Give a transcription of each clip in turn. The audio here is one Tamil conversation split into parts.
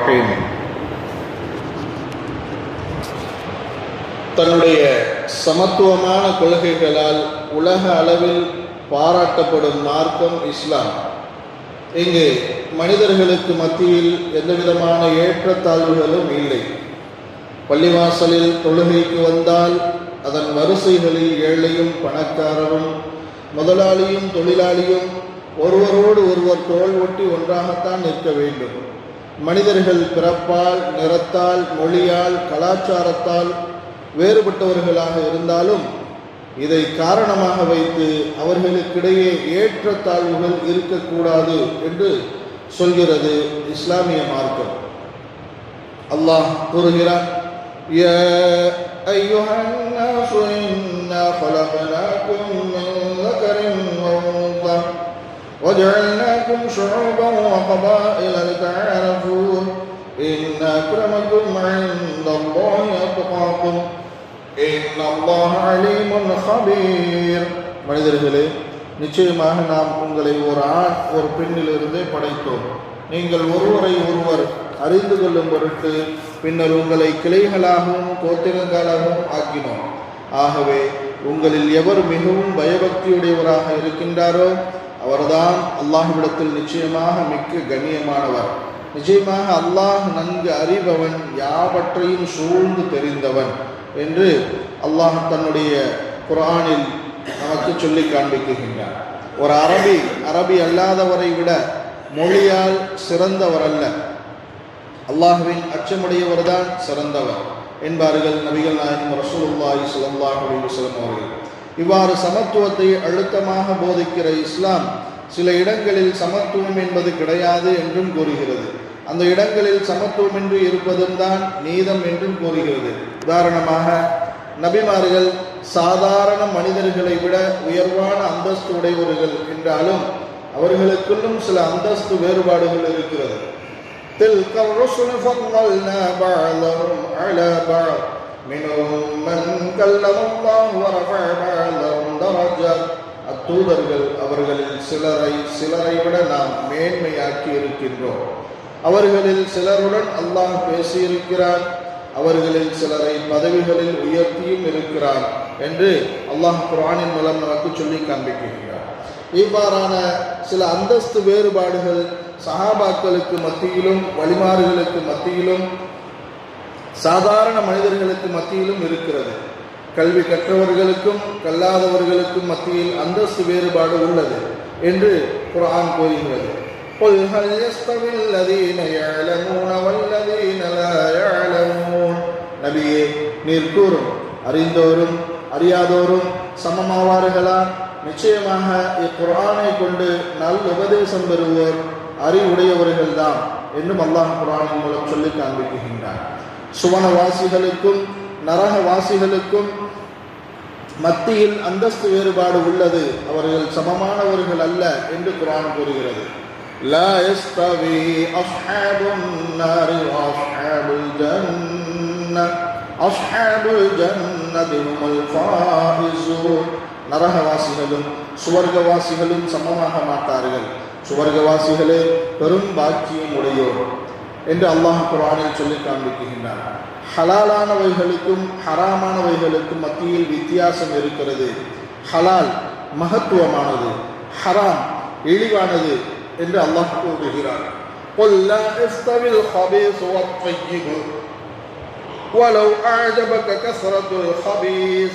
الرحيم. தன்னுடைய சமத்துவமான கொள்கைகளால் உலக அளவில் பாராட்டப்படும் மார்க்கம் இஸ்லாம். இங்கு மனிதர்களுக்கு மத்தியில் எந்தவிதமான ஏற்றத்தாழ்வுகளும் இல்லை. பள்ளிவாசலில் தொழுகைக்கு வந்தால் அதன் வரிசைகளில் ஏழையும் பணக்காரரும், முதலாளியும் தொழிலாளியும் ஒருவரோடு ஒருவர் தோள் ஒட்டி ஒன்றாகத்தான் நிற்க வேண்டும். மனிதர்கள் பிறப்பால், நிறத்தால், மொழியால், கலாச்சாரத்தால் வேறுபட்டவர்களாக இருந்தாலும் இதை காரணமாக வைத்து அவர்களுக்கிடையே ஏற்றத்தாழ்வுகள் இருக்கக்கூடாது என்று சொல்கிறது இஸ்லாமிய மார்க்கம். அல்லாஹ் கூறுகிறான், யா அய்யுஹன் நாஸு இன்னா خلقناكم من ذكر وأنثى وجعلناكم شعوبا وقبائل لتعارفوا إن أكرمكم عند الله أتقاكم إن الله عليم خبير. மனிதர்களே, நிச்சயமாக நாம் உங்களை ஒரு ஆண் ஒரு பெண்ணிலிருந்தே படைத்தோம். நீங்கள் ஒருவரை ஒருவர் அறிந்து கொள்ளும் பொருட்டு பின்னர் உங்களை கிளைகளாகவும் கோத்திரங்களாகவும் ஆக்கினோம். ஆகவே உங்களில் எவர் மிகவும் பயபக்தியுடையவராக இருக்கின்றாரோ அவர்தான் அல்லாஹ்விடத்தில் நிச்சயமாக மிக்க கண்ணியமானவர். நிச்சயமாக அல்லாஹ் நன்கு அறிபவன், யாவற்றையும் சூழ்ந்து தெரிந்தவன் என்று அல்லாஹ் தன்னுடைய குர்ஆனில் நமக்கு சொல்லி காண்பிக்கின்றான். ஒரு அரபி அல்லாதவரை விட மொழியால் சிறந்தவர் அல்ல, அல்லாஹ்வின் அச்சமுடையவர் தான் சிறந்தவர் என்பார்கள் நபிகள் நாயகம் ரசூலுல்லாஹி ஸல்லல்லாஹு அலைஹி வஸல்லம் அவர்கள். இவ்வாறு சமத்துவத்தை அழுத்தமாக போதிக்கிற இஸ்லாம் சில இடங்களில் சமத்துவம் என்பது கிடையாது என்றும் கூறுகிறது. அந்த இடங்களில் சமத்துவம் என்று இருப்பதும் தான் நீதம் என்றும் கூறுகிறது. உதாரணமாக, நபிமார்கள் சாதாரண மனிதர்களை விட உயர்வான அந்தஸ்து உடையவர்கள் என்றாலும் அவர்களுக்குள்ளும் சில அந்தஸ்து வேறுபாடுகள் இருக்கிறது. تلك الرسل فضلنا بعضهم على بعض منهم من كلم الله ورفع بعضهم درجات. அத்தூதர்கள் அவர்களில் சிலரை விட நாம் மேன்மையாக்கி இருக்கின்றோம். அவர்களில் சிலருடன் அல்லாஹ் பேசியிருக்கிறான், அவர்களில் சிலரை பதவிகளில் உயர்த்தியும் இருக்கிறான் என்று அல்லாஹ் குர்ஆனின் மூலம் நமக்கு சொல்லி காண்பிக்கிறார். இவ்வாறான சில அந்தஸ்து வேறுபாடுகள் சஹாபாக்களுக்கு மத்தியிலும், வலிமார்களுக்கு மத்தியிலும், சாதாரண மனிதர்களுக்கு மத்தியிலும் இருக்கிறது. கல்வி கற்றவர்களுக்கும் கல்லாதவர்களுக்கும் மத்தியில் அந்தஸ்து வேறுபாடு உள்ளது என்று குர்ஆன் கூறுகிறது. قُلْ هَلْ يَسْتَوِي الَّذِينَ يَعْلَمُونَ وَالَّذِينَ لَا يَعْلَمُونَ. நபியே, நீர் கூறும், அறிந்தோரும் அறியாதோரும் சமமாவார்களா? நிச்சயமாக இக்குர்ஆனை கொண்டு நல் உபதேசம் பெறுவோர் அறிவுடையவர்கள்தான் என்றும் அல்லாஹ் குர்ஆனின் மூலம் சொல்லி காண்பிக்கின்றார். சுவனவாசிகளுக்கும் நரகவாசிகளுக்கும் மத்தியில் அந்தஸ்து வேறுபாடு உள்ளது, அவர்கள் சமமானவர்கள் அல்ல என்று குர்ஆன் கூறுகிறது. லா யஸ்தவி அஸ்ஹாபுன் நாரி வ அஸ்ஹாபுல் ஜன்னah அஸ்ஹாபுல் ஜன்னதி ஹுமுல் ஃபாயிஸூன். நரகவாசிகளும் சுவர்க்கவாசிகளும் சமமாக மாட்டார்கள், சுவர்க்கவாசிகளே பெரும் பாக்கியம் உடையோர் என்று அல்லாஹ் குர்ஆனில் சொல்லி காண்பிக்கின்றார். ஹலாலானவைகளுக்கும் ஹராமானவைகளுக்கும் மத்தியில் வித்தியாசம் இருக்கிறது. ஹலால் மகத்துவமானது, ஹராம் இழிவானது என்று அல்லாஹ் கூறுகிறார். قُلْ لَا يَسْتَوِي الْخَبِيثُ وَالطَّيِّبُ وَلَوْ أَعْجَبَكَ كَثْرَةُ الْخَبِيثِ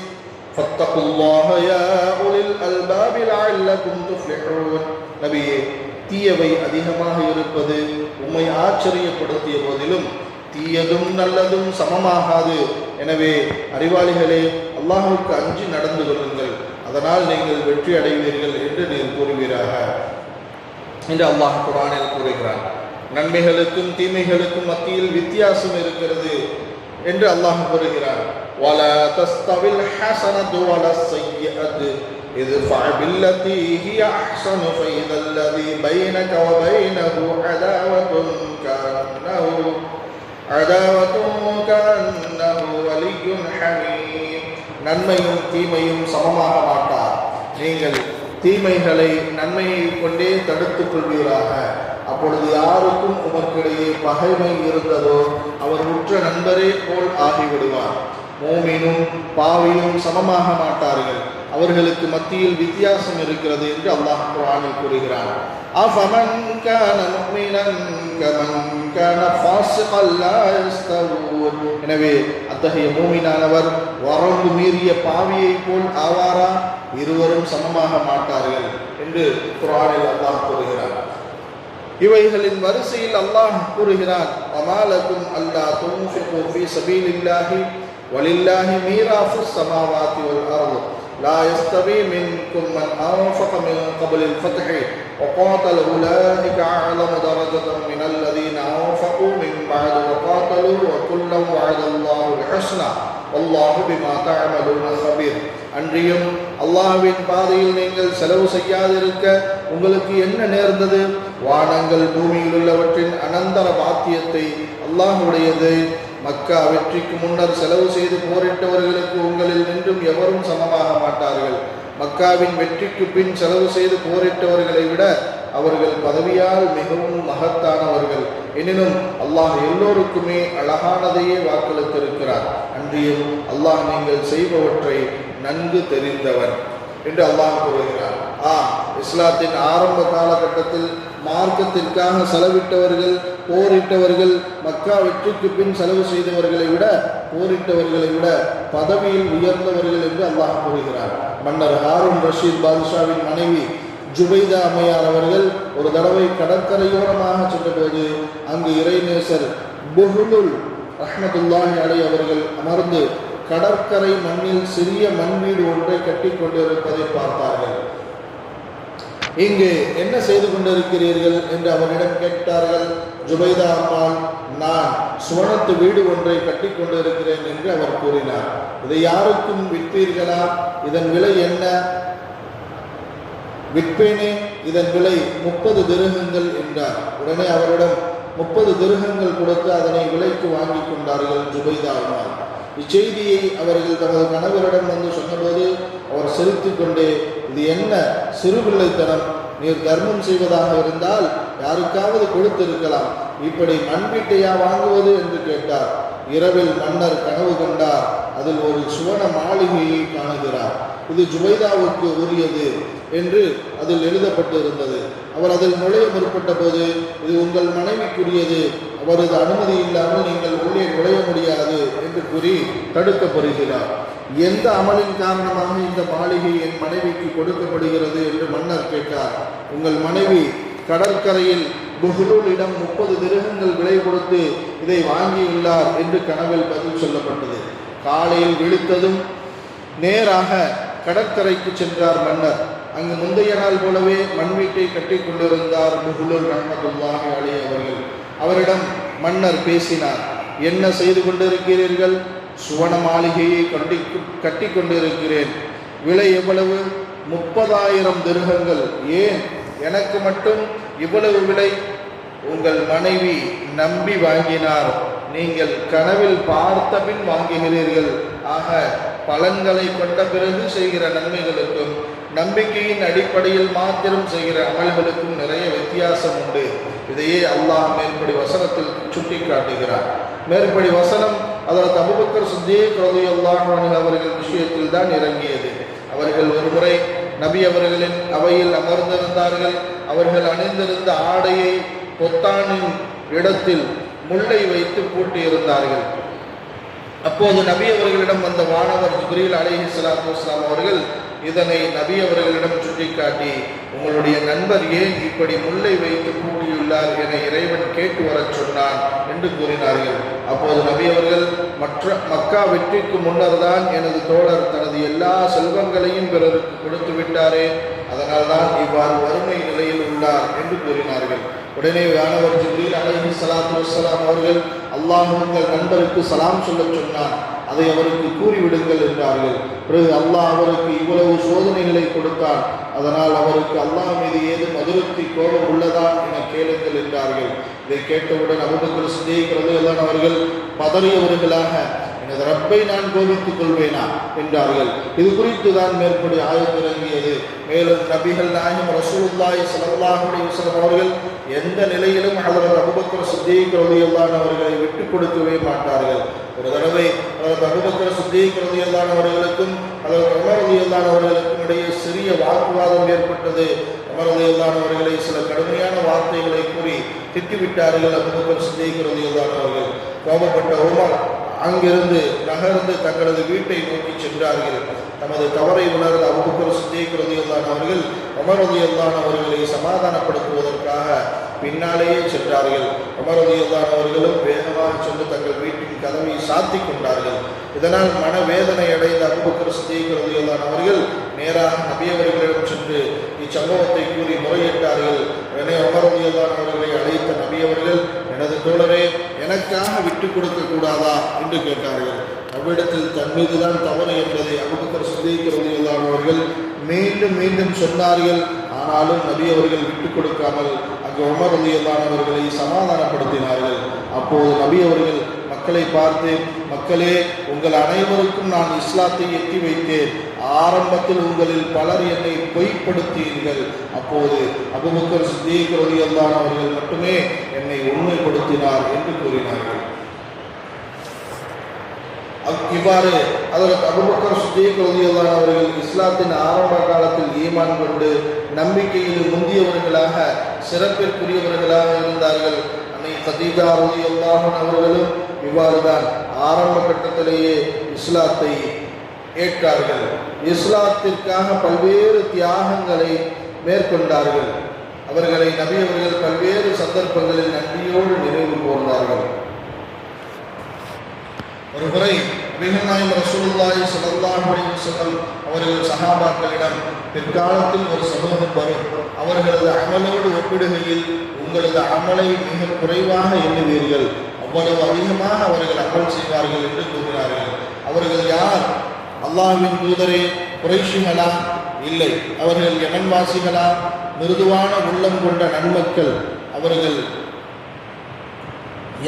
فَاتَّقُوا اللَّهَ يَا أُولِي الْأَلْبَابِ لَعَلَّكُمْ تُفْلِحُونَ. நபியே, தீயவை அதிகமாக இருப்பது உம்மை ஆச்சரியப்படுத்திய போதிலும் தீயதும் நல்லதும் சமமாகாது. எனவே அறிவாளிகளே, அல்லாஹ்வுக்கு அஞ்சி நடந்து கொள்ளுங்கள், அதனால் நீங்கள் வெற்றி அடைவீர்கள் என்று நீர் கூறுவீராக என்று அல்லாஹ் குர்ஆனில் கூறுகிறார். நன்மைகளுக்கும் தீமைகளுக்கும் மத்தியில் வித்தியாசம் இருக்கிறது என்று அல்லாஹ் கூறுகிறார். وَلَا تَسْتَوِي الْحَسَنَةُ وَلَا السَّيِّئَةُ ادْفَعْ بِالَّتِي هِيَ أَحْسَنُ فَإِذَا الَّذِي بَيْنَكَ وَبَيْنَهُ عَدَاوَةٌ كَأَنَّهُ وَلِيٌّ حَمِيمٌ. நன்மையும் தீமையும் சமமாக மாட்டார். நீங்கள் தீமைகளை நன்மையை கொண்டே தடுத்துக் கொள்வீராக. அப்பொழுது யாருக்கும் உமக்கிடையே பகைமை இருந்ததோ அவர் உற்ற நண்பரே போல் ஆகிவிடுவார். மோமினும் பாவியும் சமமாக மாட்டார்கள், அவர்களுக்கு மத்தியில் வித்தியாசம் இருக்கிறது என்று அல்லாஹ் குர்ஆனில் கூறுகிறான். அஃபமன் கான முஃமினன் கமன் கான ஃபாஸிகன் லா யஸ்தவூன். எனவே அத்தகைய மூமினானவர் வரம்பு மீறிய பாவியை போல் ஆவாரா? இருவரும் சமமாக மாட்டார்கள் என்று குர்ஆனில் அல்லாஹ் கூறுகிறார். இவைகளின் வரிசையில் அல்லாஹ் கூறுகிறான், அமாலக்கும் அல்லா துன்ஃபிகு ஃபீ ஸபீலில்லாஹி வலில்லாஹி மீராஃபுஸ் ஸமாவாதி வல் அர்த் லா யஸ்தவி மின்கும் மன் அன்ஃபக மின் கப்லில் ஃபத்ஹி வகாத்தல உலாயிக அஅலமு தரஜதன் மினல் லதீன அன்ஃபகு மின் பஅது வகாத்தலு வகுல்லம் வஅதல்லாஹுல் ஹுஸ்னா வல்லாஹு பிமா தஅமலூன கபீர். அன்றியும் அல்லாஹ்வின் பாதையில் நீங்கள் செலவு செய்யாதிருக்க உங்களுக்கு என்ன நேர்ந்தது? வானங்கள் பூமியில் உள்ளவற்றின் அனந்தர பாத்தியத்தை அல்லாஹ்வுடையது. மக்கா வெற்றிக்கு முன்னர் செலவு செய்து போரிட்டவர்களுக்கு உங்களில் நின்றும் எவரும் சமமாக மாட்டார்கள். மக்காவின் வெற்றிக்கு பின் செலவு செய்து போரிட்டவர்களை விட அவர்கள் பதவியால் மிகவும் மகத்தானவர்கள். எனினும் அல்லாஹ் எல்லோருக்குமே அழகானதையே வாக்களித்திருக்கிறார். அன்றியும் அல்லாஹ் நீங்கள் செய்பவற்றை நன்கு தெரிந்தவன் என்று அல்லாஹ் கூறுகிறார். இஸ்லாத்தின் ஆரம்ப காலகட்டத்தில் மார்க்கத்திற்காக செலவிட்டவர்கள், போரிட்டவர்கள், மக்கா வெற்றிக்கு பின் செலவு செய்தவர்களை விட, போரிட்டவர்களை விட பதவியில் உயர்ந்தவர்கள் என்று அல்லாஹ் கூறுகிறார். மன்னர் ஹாரூன் ரஷீத் பாதுஷாவின் மனைவி ஜுபைதா அம்மையார் அவர்கள் ஒரு தடவை கடற்கரையோரமாக சென்றபோது அங்கு இறைநேசர் புஹ்லுல் ரஹ்மத்துல்லாஹி அலைஹி அவர்கள் அமர்ந்து கடற்கரை மண்ணில் சிறிய மண் வீடு ஒன்றை கட்டி கொண்டிருப்பதை பார்த்தார்கள். இங்கு என்ன செய்து கொண்டிருக்கிறீர்கள் என்று அவரிடம் கேட்டார்கள். ஜுபைதா அம்மாள், நான் சுவனத்து வீடு ஒன்றை கட்டி கொண்டிருக்கிறேன் என்று அவர் கூறினார். இதை யாருக்கும் விற்பீர்களா? இதன் விலை என்ன? விற்பேனே, இதன் விலை 30 திர்ஹங்கள் என்றார். உடனே அவரிடம் 30 திர்ஹங்கள் கொடுத்து அதனை விலைக்கு வாங்கி கொண்டார்கள் ஜுபைதா அம்மாள். இச்செய்தியை அவர்கள் தமது கணவரிடம் வந்து சொன்னபோது அவர் சிரித்துக் கொண்டே, இது என்ன சிறுபிள்ளைத்தனம், நீர் தர்மம் செய்வதாக இருந்தால் யாருக்காவது கொடுத்திருக்கலாம், இப்படி மண் வீட்டையா வாங்குவது என்று கேட்டார். இரவில் மன்னர் கனவு கண்டார். அதில் ஒரு சுவன மாளிகையை காணுகிறார். இது ஜுபைதாவுக்கு உரியது என்று அதில் எழுதப்பட்டு இருந்தது. அவர் அதில் நுழைய முற்பட்ட போது, இது உங்கள் மனைவிக்குரியது, அவரது அனுமதி இல்லாமல் நீங்கள் உள்ளே நுழைய முடியாது என்று கூறி தடுக்கப்படுகிறார். எந்த அமலின் காரணமாக இந்த மாளிகை என் மனைவிக்கு கொடுக்கப்படுகிறது என்று மன்னர் கேட்டார். உங்கள் மனைவி கடற்கரையில் புஹ்லுலிடம் 30 திர்ஹங்கள் விலை கொடுத்து இதை வாங்கியுள்ளார் என்று கனவில் பதில் சொல்லப்பட்டது. காலையில் விழித்ததும் நேராக கடற்கரைக்கு சென்றார் மன்னர். அங்கு முந்தைய நாள் போலவே மண் வீட்டை கட்டி கொண்டிருந்தார் புஹ்லுல் ரஹ்மத்துல்லாஹி அலைஹி அவர்கள். அவரிடம் மன்னர் பேசினார். என்ன செய்து கொண்டிருக்கிறீர்கள்? சுவன மாளிகையை கட்டி கொண்டிருக்கிறேன். விலை எவ்வளவு? 30,000 திர்ஹங்கள். ஏன் எனக்கு மட்டும் இவ்வளவு விலை? உங்கள் மனைவி நம்பி வாங்கினார், நீங்கள் கனவில் பார்த்த பின் வாங்குகிறீர்கள். ஆக பலன்களை கொண்ட பிறகு செய்கிற நன்மைகளுக்கும் நம்பிக்கையின் அடிப்படையில் மாத்திரம் செய்கிற அமல்களுக்கும் நிறைய வித்தியாசம் உண்டு. இதையே அல்லாஹ் மேற்படி வசனத்தில் சுட்டி காட்டுகிறார். மேற்படி வசனம் அதற்கு அபூபக்கர் சித்தீக் ரலியல்லாஹு அன்ஹு அவர்கள் விஷயத்தில் தான் இறங்கியது. அவர்கள் ஒருமுறை நபி அவர்களின் அவையில் அமர்ந்திருந்தார்கள். அவர்கள் அணிந்திருந்த ஆடையை பொத்தானின் இடத்தில் முள்ளை வைத்து பூட்டியிருந்தார்கள். அப்போது நபி அவர்களிடம் வந்த வானவர் ஜிப்ரீல் அலைஹிஸ்ஸலாத்து வஸ்ஸலாம் அவர்கள் இதனை நபி அவர்களிடம் சுட்டிக்காட்டி, உங்களுடைய நண்பர் ஏன் இப்படி முல்லை வைத்து பூட்டியுள்ளார் என இறைவன் கேட்டு வரச் சொன்னான் என்று கூறினார்கள். அப்போது நபி அவர்கள், மக்கா வெற்றிக்கு முன்னர் தான் எனது தோழர் தனது எல்லா செல்வங்களையும் பிறருக்கு கொடுத்து விட்டாரே, அதனால்தான் இவ்வாறு வறுமை நிலையில் உள்ளார் என்று கூறினார்கள். உடனே வானவர் ஜிப்ரீல் அலைஹிஸ்ஸலாத்து வஸ்ஸலாம் அவர்கள், அல்லாஹ் உங்கள் நண்பருக்கு சலாம் சொல்ல சொன்னான், அதை அவருக்கு கூறிவிடுங்கள் என்றார்கள். பிறகு அல்லாஹ் அவருக்கு இவ்வளவு சோதனைகளை கொடுத்தான், அதனால் அவருக்கு அல்லாஹ் மீது ஏதும் அதிருப்தி கோபம் உள்ளதா என கேளுங்கள் என்றார்கள். இதை கேட்டவுடன் அபூபக்கர் சித்தீக் ரலியல்லாஹு அவர்கள் பதறியவர்களாக, எனது ரப்பை நான் கோபித்துக் கொள்வேனா என்றார்கள். இது குறித்து தான் மேற்படி ஆயத்து இறங்கியது. மேலும் நபிகள் நாயகம் ரசூலுல்லாஹி ஸல்லல்லாஹு அலைஹி வஸல்லம் அவர்கள் எந்த நிலையிலும் ஹஜ்ரத் அபூபக்கர் சித்தீக் ரலியல்லாஹு அவர்களை விட்டுக் கொடுக்கவே மாட்டார்கள். ஒரு தடவை ஹஜ்ரத் அபூபக்கர் சித்தீக் ரலியல்லாஹு அவர்களுக்கும் ஹஜ்ரத் உமர் ரலியல்லாஹு அவர்களுக்கும் இடையே சிறிய வாக்குவாதம் ஏற்பட்டது. உமர் ரலியல்லாஹு அவர்களை சில கடுமையான வார்த்தைகளை கூறி திட்டிவிட்டார்கள். அபூபக்கர் சித்தீக் ரலியல்லாஹு அவர்கள் கோபப்பட்ட உமர் அங்கிருந்து நகர்ந்து தங்களது வீட்டை நோக்கி சென்றார்கள். தமது தவறை உணர்ந்த அபூபக்கர் சித்தீக் ரலியல்லாஹு அவர்கள் உமர் ரலியல்லாஹு அவர்களை சமாதானப்படுத்துவதற்காக பின்னாலேயே சென்றார்கள். உமர் ரலியல்லாஹு அவர்களும் வேகமாக சென்று தங்கள் வீட்டின் கதவை சாத்தி கொண்டார்கள். இதனால் மனவேதனை அடைந்த அபூபக்கர் சித்தீக் ரலியல்லாஹு அவர்கள் நேராக நபி அவர்களிடம் சென்று இச்சம்பவத்தை கூறி முறையிட்டார்கள். உடனே உமர் ரலியல்லாஹு அவர்களை அழைத்த நபி அவர்கள், எனது தோழரே, எனக்காக விட்டுக் கொடுக்க கூடாதா என்று கேட்டார்கள். அவ்விடத்தில் தன் மீதுதான் தவறு என்பதை அபூபக்கர் சித்தீக் ரலியல்லாஹு அவர்கள் மீண்டும் மீண்டும் சொன்னார்கள். ஆனாலும் நபி அவர்கள் விட்டுக் கொடுக்காமல் அங்கு உமர் ரலியல்லாஹு அவர்களை சமாதானப்படுத்தினார்கள். அப்போது நபி அவர்கள் மக்களை பார்த்து, மக்களே, உங்கள் அனைவருக்கும் நான் இஸ்லாத்தை எட்டி வைத்தேன். ஆரம்பத்தில் உங்களில் பலர் என்னை பொய்ப்படுத்தீர்கள். அப்போது அபூபக்கர் சித்தீக் ரலியல்லாஹு அவர்கள் மட்டுமே என்னை உண்மைப்படுத்தினார் என்று கூறினார்கள். இவ்வாறு அதற்கு அபூபக்கர் சித்தீக் ரலியல்லாஹு அவர்கள் இஸ்லாத்தின் ஆரம்ப காலத்தில் ஈமான் கொண்டு நம்பிக்கையில் முந்தியவர்களாக சிறப்பிற்குரியவர்களாக இருந்தார்கள். அன்னை கதீஜா ரலியல்லாஹு அவர்களும் இவ்வாறுதான் ஆரம்ப கட்டத்திலேயே இஸ்லாத்தை ஏற்றார்கள். இஸ்லாத்திற்காக பல்வேறு தியாகங்களை மேற்கொண்டார்கள். அவர்களை நபி அவர்கள் பல்வேறு சந்தர்ப்பங்களில் நன்றியோடு நினைவு கூர்ந்தார்கள். ஒரு முறை நபிகள் நாயகம் ரசூலுல்லாஹி ஸல்லல்லாஹு அலைஹி வஸல்லம் அவர்கள் சஹாபாக்களிடம், பிற்காலத்தில் ஒரு சமூகம் வரும், அவர்களது அமலோடு ஒப்பிடுகையில் உங்களது அமலை மிக குறைவாக எண்ணுவீர்கள், அவ்வளவு அதிகமாக அவர்கள் அமல் செய்வார்கள் என்று கூறினார்கள். அவர்கள் யார்? அல்லாஹ்வின் தூதரே, குறைஷிகளா? இல்லை. அவர்கள் யமன்வாசிகளா? மிருதுவான உள்ளம் கொண்ட நன்மக்கள். அவர்கள்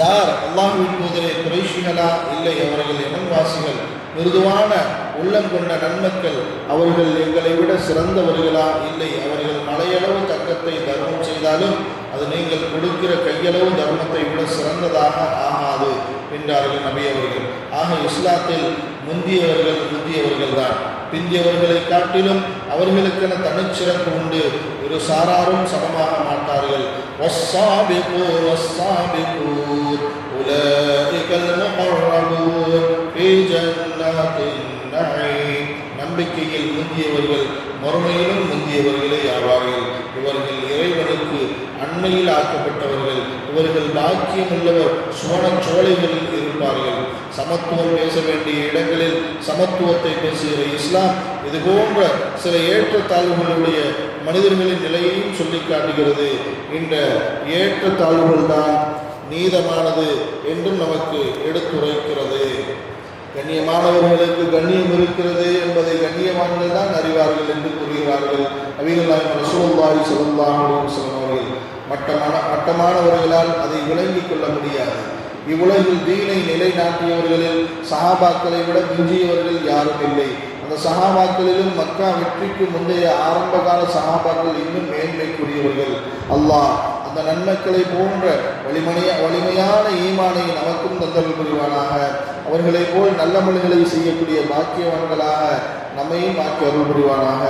யார்? அல்லாஹ்வின் தூதரே, குறைஷிகளா? இல்லை. அவர்கள் யமன்வாசிகள், மிருதுவான உள்ளம் கொண்ட நன்மக்கள். அவர்கள் எங்களை விட சிறந்தவர்களா? இல்லை. அவர்கள் மலையளவு தர்க்கத்தை தர்மம் செய்தாலும் அது நீங்கள் கொடுக்கிற கையளவு தர்மத்தை விட சிறந்ததாக ஆகாது என்றார்கள் நபி அவர்கள். ஆக இஸ்லாத்தில் முந்தியவர்கள் தான். பிந்தியவர்களை காட்டிலும் அவர்களுக்கென தனிச்சிறப்பு உண்டு. ஒரு சாராரும் சமமாக மாட்டார்கள். நம்பிக்கையில் முந்தியவர்கள் மறுமையிலும் முந்தியவர்களே ஆவார்கள். இவர்கள் இறைவனுக்கு அண்மையில் ஆக்கப்பட்டவர்கள். இவர்கள் பாக்கியம் உள்ளவர் சுவனச் சோலைகளில் இருப்பார்கள். சமத்துவம் பேச வேண்டிய இடங்களில் சமத்துவத்தை பேசுகிற இஸ்லாம் இது போன்ற சில ஏற்றத்தாழ்வுகளுடைய மனிதர்களின் நிலையையும் சொல்லி காட்டுகிறது. இந்த ஏற்றத்தாழ்வுகள் தான் நீதமானது என்றும் நமக்கு எடுத்துரைக்கிறது. கண்ணியமானவர்களுக்கு கண்ணியம் இருக்கிறது என்பதை கண்ணியமானவர்கள் தான் அறிவார்கள் என்று கூறுகிறார்கள் நபிகள் நாயகம் ரசூலுல்லாஹி ஸல்லல்லாஹு அலைஹி வஸல்லம் அவர்கள். மட்டமானவர்களால் அதை விளங்கிக் கொள்ள முடியாது. இவ்வுலகில் தீனை நிலைநாட்டியவர்களில் சஹாபாக்களை விட மிஞ்சியவர்கள் யாரும் இல்லை. அந்த சஹாபாக்களிலும் மக்கா வெற்றிக்கு முந்தைய ஆரம்பகால சஹாபாக்கள் இன்னும் மேன்மைக்குரியவர்கள். அல்லாஹ் அந்த நன்மக்களை போன்ற வலிமையான ஈமானை நமக்கும் தந்தல் புரிவானாக. அவர்களை போல் நல்லமல்களை செய்யக்கூடிய பாக்கியவான்களாக நம்மையும் ஆக்கி அருள் புரிவானாக.